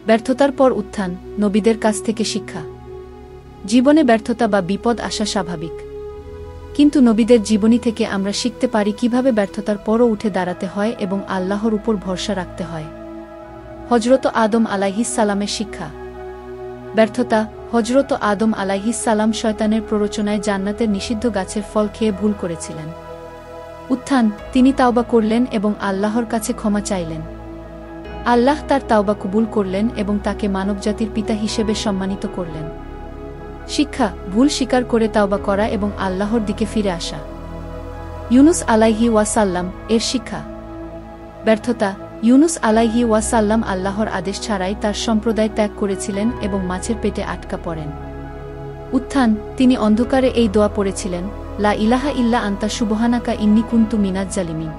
ব্যর্থতার পর উত্থান, নবীদের কাছ থেকে শিক্ষা। জীবনে ব্যর্থতা বা বিপদ আসা স্বাভাবিক, কিন্তু নবীদের জীবনী থেকে আমরা শিখতে পারি কিভাবে ব্যর্থতার পরও উঠে দাঁড়াতে হয় এবং আল্লাহর উপর ভরসা রাখতে হয়। হজরত আদম আলাইহিস সালামের শিক্ষা। ব্যর্থতা। হজরত আদম আলাইহিস সালাম শয়তানের প্ররোচনায় জান্নাতের নিষিদ্ধ গাছের ফল খেয়ে ভুল করেছিলেন। উত্থান, তিনি তাওবা করলেন এবং আল্লাহর কাছে ক্ষমা চাইলেন। আল্লাহ তার তাওবা কবুল করলেন এবং তাকে মানবজাতির পিতা হিসেবে সম্মানিত করলেন। শিক্ষা। ভুল স্বীকার করে তাওবা করা এবং আল্লাহর দিকে ফিরে আসা। ইউনুস আলাইহি ওয়াসাল্লাম এর শিক্ষা। ব্যর্থতা। ইউনুস আলাইহি ওয়াসাল্লাম আল্লাহর আদেশ ছাড়াই তার সম্প্রদায় ত্যাগ করেছিলেন এবং মাছের পেটে আটকা পড়েন। উত্থান, তিনি অন্ধকারে এই দোয়া পড়েছিলেন, লা ইলাহা ইল্লা আনতা সুবহানাকা ইন্নী কুনতু মিনাজ জালিমিন।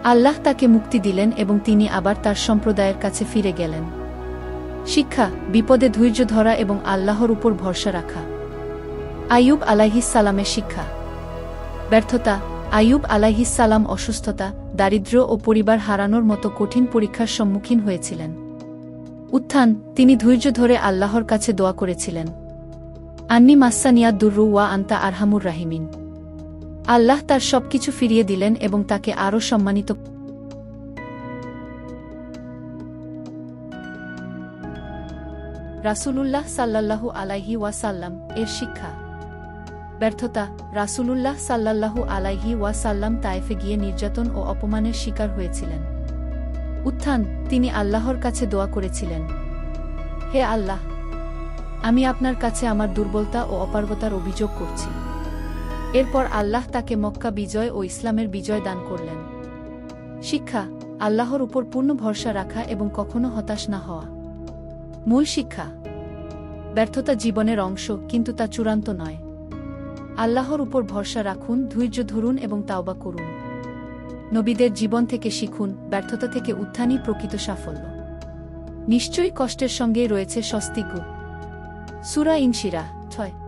আল্লাহ তাকে মুক্তি দিলেন এবং তিনি আবার তার সম্প্রদায়ের কাছে ফিরে গেলেন। শিক্ষা। বিপদে ধৈর্য ধরা এবং আল্লাহর উপর ভরসা রাখা। আইয়ুব আলাইহিস সালামের শিক্ষা। ব্যর্থতা। আইয়ুব আলাইহিস সালাম অসুস্থতা, দারিদ্র্য ও পরিবার হারানোর মতো কঠিন পরীক্ষার সম্মুখীন হয়েছিলেন। উত্থান, তিনি ধৈর্য ধরে আল্লাহর কাছে দোয়া করেছিলেন, আন্নি মাস্সানিয়া দুররু ওয়া আনতা আরহামুর রাহিমিন। আল্লাহ তার সবকিছু ফিরিয়ে দিলেন এবং তাকে আরও সম্মানিত। রাসূলুল্লাহ সাল্লাল্লাহু আলাইহি ওয়াসাল্লাম এর শিক্ষা। ব্যর্থতা। রাসূলুল্লাহ সাল্লাল্লাহু আলাইহি ওয়াসাল্লাম তায়েফে গিয়ে নির্যাতন ও অপমানের শিকার হয়েছিলেন। উত্থান, তিনি আল্লাহর কাছে দোয়া করেছিলেন, হে আল্লাহ, আমি আপনার কাছে আমার দুর্বলতা ও অপারগতার অভিযোগ করছি। এরপর আল্লাহ তাকে মক্কা বিজয় ও ইসলামের বিজয় দান করলেন। শিক্ষা। আল্লাহর উপর পূর্ণ ভরসা রাখা এবং কখনো হতাশ না হওয়া। মূল শিক্ষা। ব্যর্থতা জীবনের অংশ, কিন্তু তা চূড়ান্ত নয়। আল্লাহর উপর ভরসা রাখুন, ধৈর্য ধরুন এবং তাওবা করুন। নবীদের জীবন থেকে শিখুন, ব্যর্থতা থেকে উত্থানই প্রকৃত সাফল্য। নিশ্চয়ই কষ্টের সঙ্গেই রয়েছে স্বস্তি। সূরা ইনশিরাহ 6।